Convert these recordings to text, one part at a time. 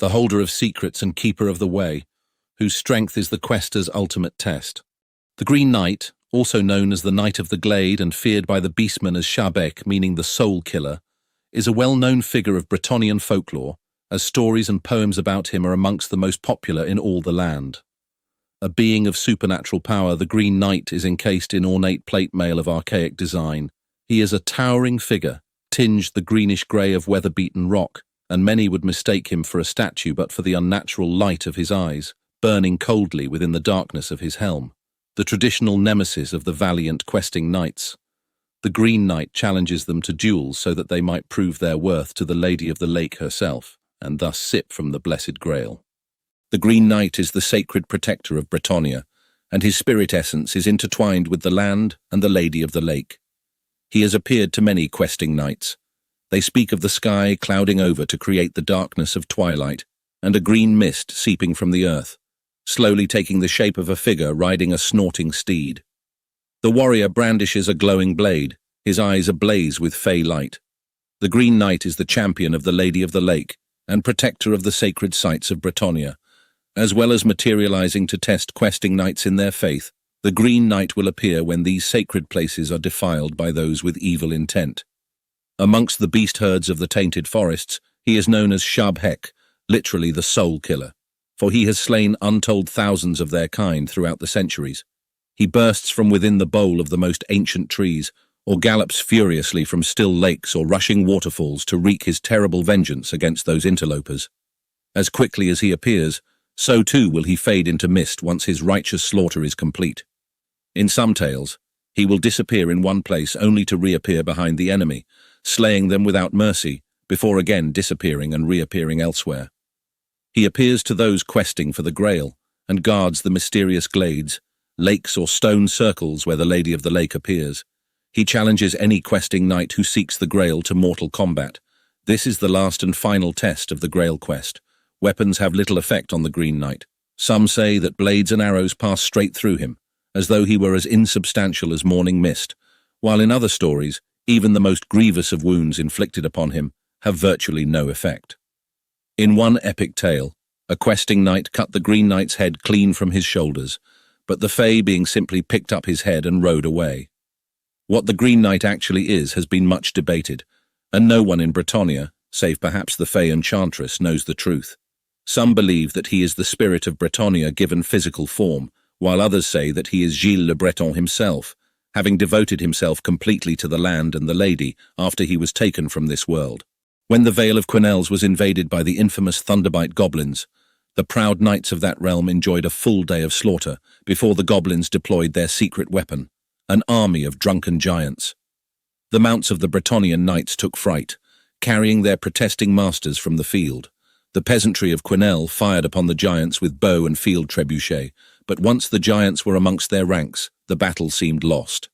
the holder of secrets and keeper of the way, whose strength is the quester's ultimate test. The Green Knight, also known as the Knight of the Glade and feared by the beastmen as Shabek, meaning the soul killer, is a well-known figure of Bretonnian folklore, as stories and poems about him are amongst the most popular in all the land. A being of supernatural power, the Green Knight is encased in ornate plate mail of archaic design. He is a towering figure, tinged the greenish-grey of weather-beaten rock, and many would mistake him for a statue but for the unnatural light of his eyes, burning coldly within the darkness of his helm. The traditional nemesis of the valiant questing knights. The Green Knight challenges them to duels so that they might prove their worth to the Lady of the Lake herself, and thus sip from the blessed Grail. The Green Knight is the sacred protector of Bretonnia, and his spirit essence is intertwined with the land and the Lady of the Lake. He has appeared to many questing knights. They speak of the sky clouding over to create the darkness of twilight, and a green mist seeping from the earth, slowly taking the shape of a figure riding a snorting steed. The warrior brandishes a glowing blade, his eyes ablaze with fey light. The Green Knight is the champion of the Lady of the Lake and protector of the sacred sites of Bretonnia. As well as materializing to test questing knights in their faith, the Green Knight will appear when these sacred places are defiled by those with evil intent. Amongst the beast herds of the tainted forests, he is known as Shabek, literally the soul killer, for he has slain untold thousands of their kind throughout the centuries. He bursts from within the bole of the most ancient trees, or gallops furiously from still lakes or rushing waterfalls to wreak his terrible vengeance against those interlopers. As quickly as he appears, so too will he fade into mist once his righteous slaughter is complete. In some tales, he will disappear in one place only to reappear behind the enemy, slaying them without mercy, before again disappearing and reappearing elsewhere. He appears to those questing for the Grail, and guards the mysterious glades, lakes or stone circles where the Lady of the Lake appears. He challenges any questing knight who seeks the Grail to mortal combat. This is the last and final test of the Grail quest. Weapons have little effect on the Green Knight. Some say that blades and arrows pass straight through him, as though he were as insubstantial as morning mist, while in other stories, even the most grievous of wounds inflicted upon him have virtually no effect. In one epic tale, a questing knight cut the Green Knight's head clean from his shoulders, but the Fae being simply picked up his head and rode away. What the Green Knight actually is has been much debated, and no one in Bretonnia, save perhaps the Fae Enchantress, knows the truth. Some believe that he is the spirit of Bretonnia given physical form, while others say that he is Gilles le Breton himself, having devoted himself completely to the land and the lady after he was taken from this world. When the Vale of Quenelles was invaded by the infamous Thunderbite goblins, the proud knights of that realm enjoyed a full day of slaughter before the goblins deployed their secret weapon, an army of drunken giants. The mounts of the Bretonnian knights took fright, carrying their protesting masters from the field. The peasantry of Quenelles fired upon the giants with bow and field trebuchet, but once the giants were amongst their ranks, the battle seemed lost.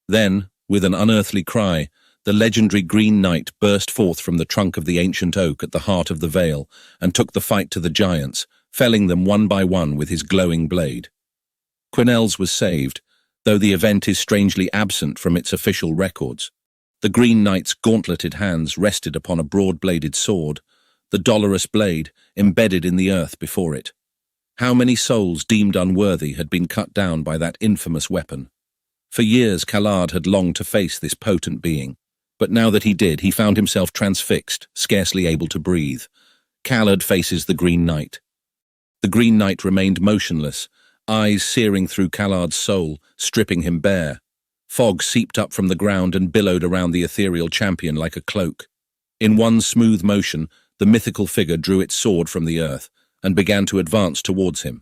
Then, with an unearthly cry, the legendary Green Knight burst forth from the trunk of the ancient oak at the heart of the vale and took the fight to the giants, felling them one by one with his glowing blade. Quenelles was saved, though the event is strangely absent from its official records. The Green Knight's gauntleted hands rested upon a broad-bladed sword, the dolorous blade embedded in the earth before it. How many souls deemed unworthy had been cut down by that infamous weapon? For years Callard had longed to face this potent being, but now that he did, he found himself transfixed, scarcely able to breathe. Callard faces the Green Knight. The Green Knight remained motionless, eyes searing through Callard's soul, stripping him bare. Fog seeped up from the ground and billowed around the ethereal champion like a cloak. In one smooth motion, the mythical figure drew its sword from the earth and began to advance towards him.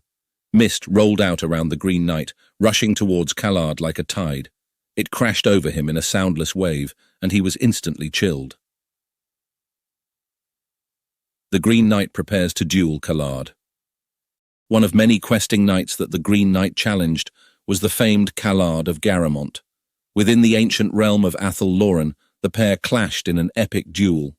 Mist rolled out around the Green Knight, rushing towards Callard like a tide. It crashed over him in a soundless wave, and he was instantly chilled. The Green Knight prepares to duel Callard. One of many questing knights that the Green Knight challenged was the famed Callard of Garamont. Within the ancient realm of Athel Loren, the pair clashed in an epic duel.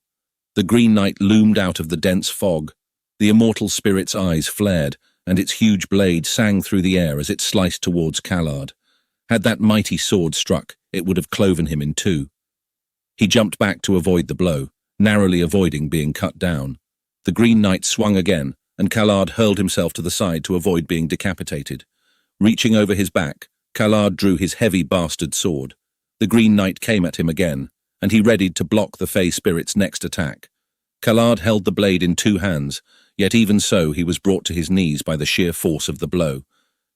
The Green Knight loomed out of the dense fog. The immortal spirit's eyes flared, and its huge blade sang through the air as it sliced towards Callard. Had that mighty sword struck, it would have cloven him in two. He jumped back to avoid the blow, narrowly avoiding being cut down. The Green Knight swung again, and Callard hurled himself to the side to avoid being decapitated. Reaching over his back, Callard drew his heavy bastard sword. The Green Knight came at him again, and he readied to block the Fey Spirit's next attack. Callard held the blade in two hands, yet even so he was brought to his knees by the sheer force of the blow.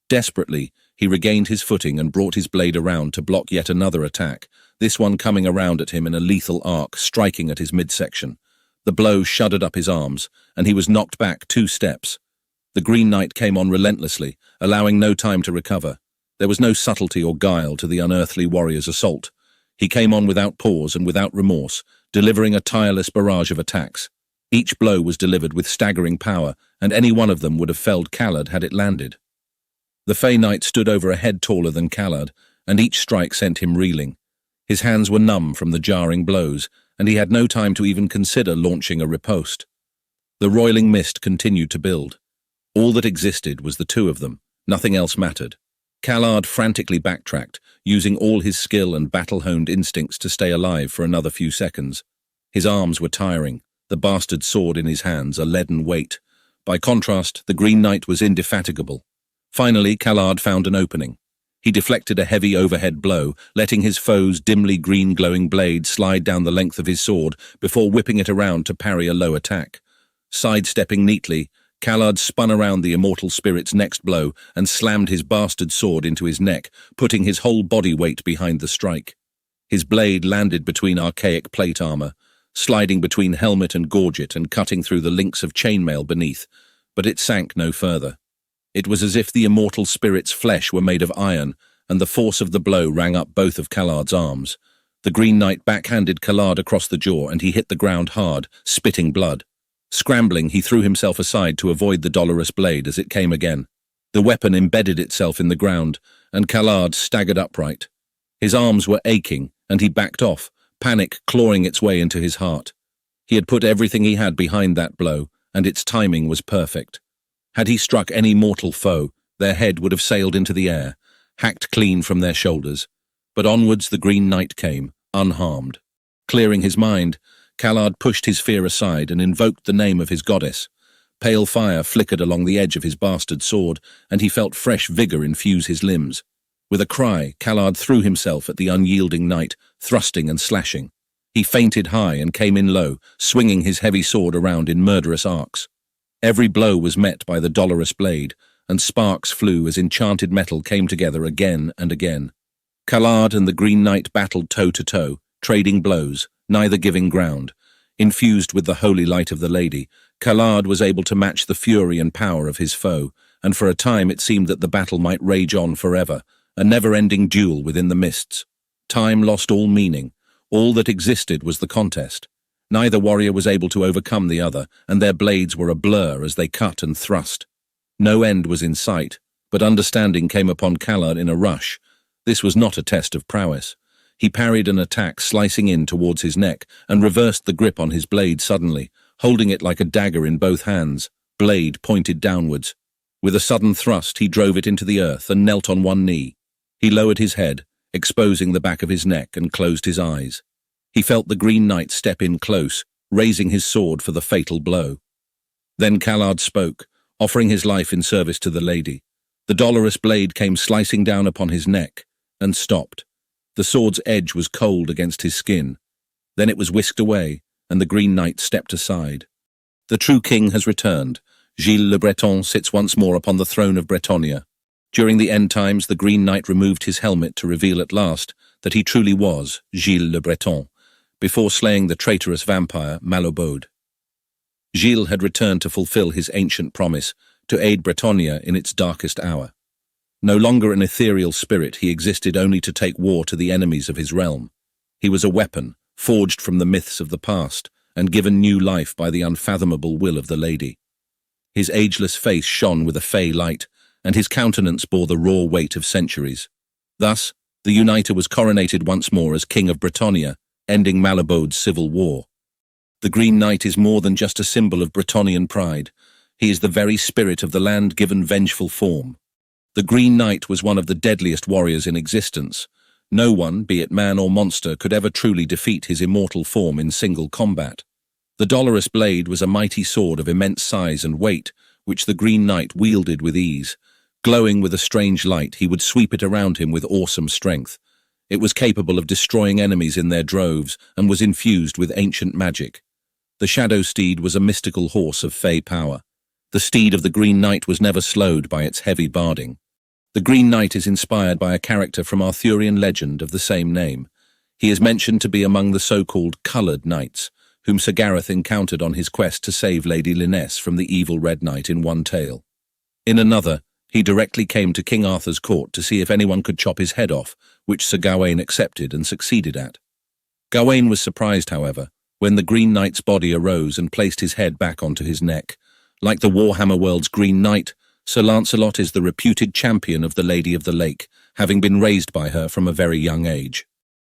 Desperately, he regained his footing and brought his blade around to block yet another attack, this one coming around at him in a lethal arc, striking at his midsection. The blow shuddered up his arms, and he was knocked back 2 steps. The Green Knight came on relentlessly, allowing no time to recover. There was no subtlety or guile to the unearthly warrior's assault. He came on without pause and without remorse, delivering a tireless barrage of attacks. Each blow was delivered with staggering power, and any one of them would have felled Callard had it landed. The Fey Knight stood over a head taller than Callard, and each strike sent him reeling. His hands were numb from the jarring blows, and he had no time to even consider launching a riposte. The roiling mist continued to build. All that existed was the two of them. Nothing else mattered. Callard frantically backtracked, using all his skill and battle-honed instincts to stay alive for another few seconds. His arms were tiring, the bastard sword in his hands a leaden weight. By contrast, the Green Knight was indefatigable. Finally, Callard found an opening. He deflected a heavy overhead blow, letting his foe's dimly green-glowing blade slide down the length of his sword before whipping it around to parry a low attack. Sidestepping neatly, Callard spun around the immortal spirit's next blow and slammed his bastard sword into his neck, putting his whole body weight behind the strike. His blade landed between archaic plate armor, sliding between helmet and gorget and cutting through the links of chainmail beneath, but it sank no further. It was as if the immortal spirit's flesh were made of iron, and the force of the blow rang up both of Callard's arms. The Green Knight backhanded Callard across the jaw, and he hit the ground hard, spitting blood. Scrambling, he threw himself aside to avoid the dolorous blade as it came again. The weapon embedded itself in the ground, and Callard staggered upright. His arms were aching, and he backed off, panic clawing its way into his heart. He had put everything he had behind that blow, and its timing was perfect. Had he struck any mortal foe, their head would have sailed into the air, hacked clean from their shoulders. But onwards the Green Knight came, unharmed. Clearing his mind, Callard pushed his fear aside and invoked the name of his goddess. Pale fire flickered along the edge of his bastard sword, and he felt fresh vigor infuse his limbs. With a cry, Callard threw himself at the unyielding knight, thrusting and slashing. He feinted high and came in low, swinging his heavy sword around in murderous arcs. Every blow was met by the dolorous blade, and sparks flew as enchanted metal came together again and again. Callard and the Green Knight battled toe-to-toe, trading blows, neither giving ground. Infused with the holy light of the lady, Callard was able to match the fury and power of his foe, and for a time it seemed that the battle might rage on forever, a never-ending duel within the mists. Time lost all meaning. All that existed was the contest. Neither warrior was able to overcome the other, and their blades were a blur as they cut and thrust. No end was in sight, but understanding came upon Callard in a rush. This was not a test of prowess. He parried an attack slicing in towards his neck and reversed the grip on his blade suddenly, holding it like a dagger in both hands, blade pointed downwards. With a sudden thrust, he drove it into the earth and knelt on one knee. He lowered his head, exposing the back of his neck, and closed his eyes. He felt the Green Knight step in close, raising his sword for the fatal blow. Then Callard spoke, offering his life in service to the lady. The dolorous blade came slicing down upon his neck, and stopped. The sword's edge was cold against his skin. Then it was whisked away, and the Green Knight stepped aside. The true king has returned. Gilles le Breton sits once more upon the throne of Bretonnia. During the end times, the Green Knight removed his helmet to reveal at last that he truly was Gilles le Breton, before slaying the traitorous vampire Malobode. Gilles had returned to fulfill his ancient promise, to aid Bretonnia in its darkest hour. No longer an ethereal spirit, he existed only to take war to the enemies of his realm. He was a weapon, forged from the myths of the past, and given new life by the unfathomable will of the lady. His ageless face shone with a fey light, and his countenance bore the raw weight of centuries. Thus, the Uniter was coronated once more as King of Bretonnia, ending Malobode's civil war. The Green Knight is more than just a symbol of Bretonnian pride. He is the very spirit of the land given vengeful form. The Green Knight was one of the deadliest warriors in existence. No one, be it man or monster, could ever truly defeat his immortal form in single combat. The dolorous blade was a mighty sword of immense size and weight, which the Green Knight wielded with ease. Glowing with a strange light, he would sweep it around him with awesome strength. It was capable of destroying enemies in their droves and was infused with ancient magic. The Shadow Steed was a mystical horse of fey power. The steed of the Green Knight was never slowed by its heavy barding. The Green Knight is inspired by a character from Arthurian legend of the same name. He is mentioned to be among the so-called coloured knights, whom Sir Gareth encountered on his quest to save Lady Lyonesse from the evil Red Knight in one tale. In another, he directly came to King Arthur's court to see if anyone could chop his head off, which Sir Gawain accepted and succeeded at. Gawain was surprised, however, when the Green Knight's body arose and placed his head back onto his neck. Like the Warhammer world's Green Knight, Sir Lancelot is the reputed champion of the Lady of the Lake, having been raised by her from a very young age.